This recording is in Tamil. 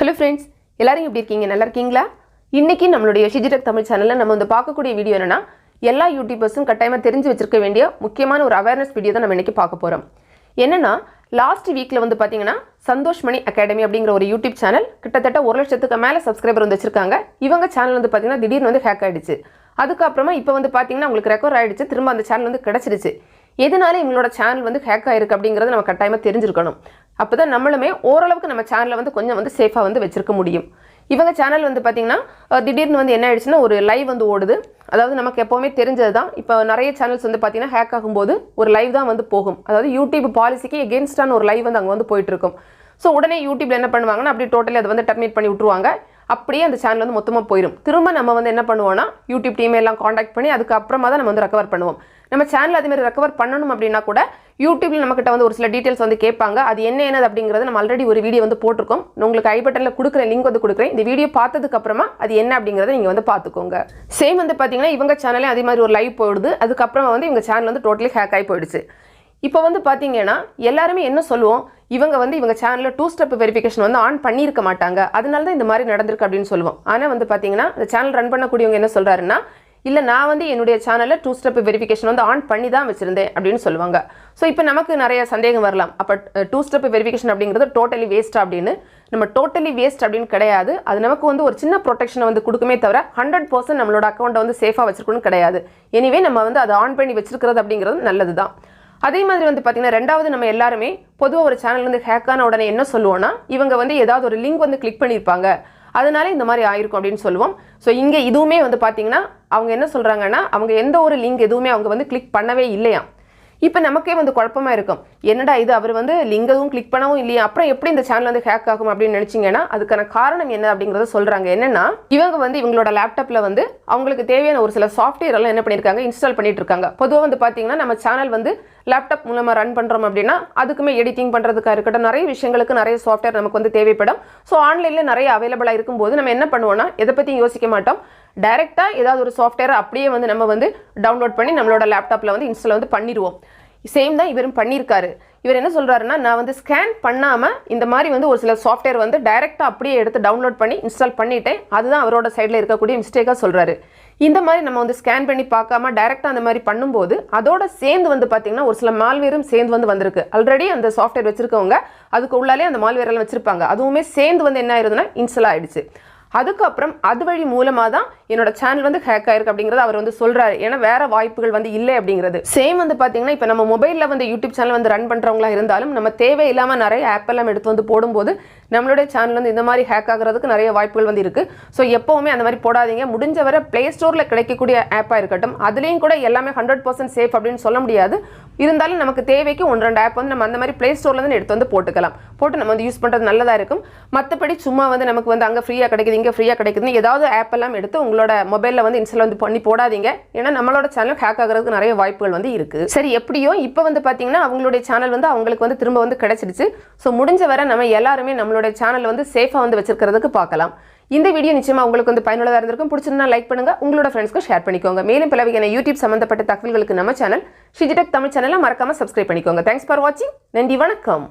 Hello friends, எல்லாரும் எப்படி இருக்கீங்க? நல்லா இருக்கீங்களா? இன்னைக்கு நம்மளுடைய Shiji தமிழ் சேனல்ல நம்ம வந்து பார்க்கக்கூடிய வீடியோ என்னன்னா எல்லா யூடியூபர்ஸும் கட்டாயமா தெரிஞ்சு வச்சிருக்க வேண்டிய முக்கியமான ஒரு அவேர்னஸ் வீடியோ தான் நம்ம இன்னைக்கு பார்க்க போறோம். என்னன்னா லாஸ்ட் வீக்ல வந்து பாத்தீங்கன்னா சந்தோஷ் மணி அகாடமி அப்படிங்கற ஒரு யூடியூப் சேனல் கிட்டத்தட்ட 1 லட்சத்துக்கு மேல சப்ஸ்கிரைபர் வந்து வச்சிருக்காங்க. இவங்க சேனல் வந்து பாத்தீங்கன்னா திடீர்னு வந்து ஹேக் ஆயிடுச்சு. அதுக்கு அப்புறமா இப்போ வந்து பாத்தீங்கன்னா உங்களுக்கு ரெக்கவர் ஆயிடுச்சு. திரும்ப அந்த சேனல் வந்து கிடைச்சிருச்சு. எதனால இவங்களோட சேனல் வந்து ஹேக் ஆயிருக்கு அப்படிங்கறது நம்ம கட்டாயமா தெரிஞ்சிருக்கணும். அப்பதான் நம்மளுமே ஓரளவுக்கு நம்ம சேனலை வந்து கொஞ்சம் வந்து சேஃபா வந்து வச்சிருக்க முடியும். இவங்க சேனல் வந்து பாத்தீங்கன்னா திடீர்னு வந்து என்ன ஆயிடுச்சுன்னா ஒரு லைவ் வந்து ஓடுது. அதாவது நமக்கு எப்பவுமே தெரிஞ்சதுதான். இப்போ நிறைய சேனல்ஸ் வந்து பாத்தீங்கன்னா ஹேக் ஆகும்போது ஒரு லைவ் தான் வந்து போகும். அதாவது யூடியூப் பாலிசிக்கு எகெயின்ஸ்டான ஒரு லைவ் வந்து அங்க வந்து போயிட்டு இருக்கும். ஸோ உடனே யூடியூப்ல என்ன பண்ணுவாங்கன்னா அப்படி டோட்டலி அதை வந்து டெர்மினேட் பண்ணி விட்டுருவாங்க. அப்படியே அந்த சேனல் வந்து மொத்தமாக போயிடும். திரும்ப நம்ம வந்து என்ன பண்ணுவோம்னா யூடியூப் டீம் எல்லாம் காண்டாக்ட் பண்ணி அதுக்கப்புறமா தான் நம்ம வந்து ரெக்கவர் பண்ணுவோம். நம்ம சேனல் அதே மாதிரி ரெக்கவர் பண்ணணும் அப்படின்னா கூட யூடியூப்ல நம்மகிட்ட வந்து ஒரு சில டீடைல்ஸ் வந்து கேட்பாங்க. அது என்னது அப்படிங்கிறது நம்ம ஆல்ரெடி ஒரு வீடியோ வந்து போட்டிருக்கோம். உங்களுக்கு ஐ பட்டன்ல கொடுக்குற லிங்க் வந்து கொடுக்குறேன். இந்த வீடியோ பார்த்ததுக்கு அப்புறமா அது என்ன அப்படிங்கறத நீங்க வந்து பார்த்துக்கோங்க. சேம் வந்து பாத்தீங்கன்னா இவங்க சேனலே அதே மாதிரி ஒரு லைவ் போடுது. அதுக்கப்புறமா வந்து இவங்க சேனல் வந்து டோட்டலி ஹேக் ஆகி போயிடுச்சு. இப்போ வந்து பாத்தீங்கன்னா எல்லாருமே என்ன சொல்லுவோம், இவங்க சேனல்ல 2 ஸ்டெப் வெரிஃபிகேஷன் வந்து ஆன் பண்ணியிருக்க மாட்டாங்க, அதனால தான் இந்த மாதிரி நடந்திருக்கு அப்படின்னு சொல்லுவோம். ஆனால் வந்து பாத்தீங்கன்னா இந்த சேனல் ரன் பண்ணக்கூடியவங்க என்ன சொல்றாருன்னா, இல்லை நான் வந்து என்னுடைய சேனலில் 2 ஸ்டெப் வெரிஃபிகேஷன் வந்து ஆன் பண்ணி தான் வச்சிருந்தேன் அப்படின்னு சொல்லுவாங்க. ஸோ இப்போ நமக்கு நிறைய சந்தேகம் வரலாம், அப்போ 2 ஸ்டெப் வெரிஃபிகேஷன் அப்படிங்கிறது டோட்டலி வேஸ்ட் அப்படின்னு. நம்ம டோட்டலி வேஸ்ட் அப்படின்னு கிடையாது. அது நமக்கு வந்து ஒரு சின்ன ப்ரொடெக்ஷனை வந்து கொடுக்குமே தவிர 100% நம்மளோட அக்கௌண்ட்டை வந்து சேஃபாக வச்சிருக்கணும்னு கிடையாது. எனிவே நம்ம வந்து அதை ஆன் பண்ணி வச்சிருக்கிறது அப்படிங்கிறது நல்லது தான். அதே மாதிரி வந்து பார்த்தீங்கன்னா ரெண்டாவது நம்ம எல்லாருமே பொதுவாக ஒரு சேனல் வந்து ஹேக் ஆன உடனே என்ன சொல்லுவோம்னா, இவங்க வந்து ஏதாவது ஒரு லிங்க் வந்து கிளிக் பண்ணியிருப்பாங்க, அதனால இந்த மாதிரி ஆயிருக்கும் அப்படின்னு சொல்லுவோம். ஸோ இங்கே இதுவுமே வந்து பார்த்தீங்கன்னா அவங்க என்ன சொல்கிறாங்கன்னா அவங்க எந்த ஒரு லிங்க் எதுவுமே அவங்க வந்து கிளிக் பண்ணவே இல்லையா. இப்போ நமக்கே வந்து குழப்பமா இருக்கும், என்னடா இது அவர் வந்து லிங்க் எதுவும் கிளிக் பண்ணவும் இல்லையா, அப்புறம் எப்படி இந்த சேனல் வந்து ஹேக் ஆகும் அப்படின்னு நினைச்சிங்கன்னா அதுக்கான காரணம் என்ன அப்படிங்கிறத சொல்றாங்க. என்னன்னா இவங்க வந்து இவங்களோட லேப்டாப்ல வந்து அவங்களுக்கு தேவையான ஒரு சில சாஃப்ட்வேர் எல்லாம் என்ன பண்ணியிருக்காங்க, இன்ஸ்டால் பண்ணிட்டு இருக்காங்க. பொதுவாக வந்து பார்த்தீங்கன்னா நம்ம சேனல் வந்து லேப்டாப் மூலமா ரன் பண்றோம் அப்படின்னா அதுக்குமே எடிட்டிங் பண்றதுக்காக இருக்கட்டும் நிறைய விஷயங்களுக்கு நிறைய சாஃப்ட்வேர் நமக்கு வந்து தேவைப்படும். ஸோ ஆன்லைன்ல நிறைய அவைலபிளா இருக்கும்போது நம்ம என்ன பண்ணுவோம்னா எதை பத்தியும் யோசிக்க மாட்டோம், டைரக்டா ஏதாவது ஒரு சாஃப்ட்வேர் அப்படியே வந்து நம்ம வந்து டவுன்லோட் பண்ணி நம்மளோட லேப்டாப்ல வந்து இன்ஸ்டால் வந்து பண்ணிடுவோம். சேம் தான் இவரும் பண்ணியிருக்காரு. இவர் என்ன சொல்றாருன்னா, நான் வந்து ஸ்கேன் பண்ணாம இந்த மாதிரி வந்து ஒரு சில சாஃப்ட்வேர் வந்து டைரக்டா அப்படியே எடுத்து டவுன்லோட் பண்ணி இன்ஸ்டால் பண்ணிட்டேன், அதுதான் அவரோட சைடில் இருக்கக்கூடிய மிஸ்டேக்கா சொல்றாரு. இந்த மாதிரி நம்ம வந்து ஸ்கேன் பண்ணி பார்க்காம டைரக்டா அந்த மாதிரி பண்ணும்போது அதோட சேர்ந்து வந்து பார்த்தீங்கன்னா ஒரு சில மால்வேரும் சேர்ந்து வந்து வந்திருக்கு. ஆல்ரெடி அந்த சாஃப்ட்வேர் வச்சிருக்கவங்க அதுக்கு உள்ளாலே அந்த மால்வேர் எல்லாம் வச்சிருப்பாங்க, அதுவுமே சேர்ந்து வந்து என்ன ஆயிருதுன்னா இன்ஸ்டால் ஆயிடுச்சு. அதுக்கப்புறம் அது வழி மூலமாக தான் என்னோட சேனல் வந்து ஹேக் ஆயிருக்கு அப்படிங்கிறது அவர் வந்து சொல்றாரு. ஏன்னா வேற வாய்ப்புகள் வந்து இல்லை அப்படிங்கிறது. சேம் வந்து பார்த்தீங்கன்னா இப்போ நம்ம மொபைலில் வந்து யூடியூப் சேனல் வந்து ரன் பண்ணுறவங்களா இருந்தாலும் நம்ம தேவையில்லாமல் நிறைய ஆப் எல்லாம் எடுத்து வந்து போடும்போது நம்மளுடைய சேனல் வந்து இந்த மாதிரி ஹேக் ஆகிறதுக்கு நிறைய வாய்ப்புகள் வந்து இருக்கு. ஸோ எப்பவுமே அந்த மாதிரி போடாதீங்க. முடிஞ்ச வரை பிளே ஸ்டோரில் கிடைக்கக்கூடிய ஆப்பாக இருக்கட்டும், அதுலேயும் கூட எல்லாமே 100% சேஃப் அப்படின்னு சொல்ல முடியாது. இருந்தாலும் நமக்கு தேவைக்கு 1-2 ஆப் வந்து நம்ம அந்த மாதிரி பிளே ஸ்டோர்ல இருந்து எடுத்து வந்து போட்டுக்கலாம். போட்டு நம்ம வந்து யூஸ் பண்ணுறது நல்லதாக இருக்கும். மற்றபடி சும்மா வந்து நமக்கு வந்து அங்கே ஃப்ரீயாக கிடைக்குது இங்கே ஃப்ரீயாக கிடைக்குதுன்னு ஏதாவது ஆப் எல்லாம் எடுத்து உங்களோட மொபைலில் வந்து இன்ஸ்டால் வந்து பண்ணி போடாதீங்க. ஏன்னா நம்மளோட சேனல் ஹேக் ஆகிறதுக்கு நிறைய வாய்ப்புகள் வந்து இருக்கு. சரி, எப்படியோ இப்போ வந்து பார்த்தீங்கன்னா அவங்களுடைய சேனல் வந்து அவங்களுக்கு வந்து திரும்ப வந்து கிடைச்சிடுச்சு. ஸோ முடிஞ்ச வரை நம்ம எல்லாருமே நம்மளுடைய சேனல் வந்து சேஃபாக வந்து வச்சிருக்கிறதுக்கு பார்க்கலாம். இந்த வீடியோ நிச்சயமா உங்களுக்கு வந்து பயனுள்ளதாக இருந்திருக்கும். பிடிச்சிருந்தா லைக் பண்ணுங்க, உங்களோட ஃப்ரெண்ட்ஸ்க்கு ஷேர் பண்ணிக்கோங்க. மேலும் பல வகையான யூடியூப் சம்பந்தப்பட்ட தகவல்களுக்கு நம்ம சேனல் ஷிஜி தமிழ் சேனலை மறக்காம சப்ஸ்கிரைப் பண்ணிக்கோங்க. தேங்க்ஸ் ஃபார் வாட்சிங். நன்றி, வணக்கம்.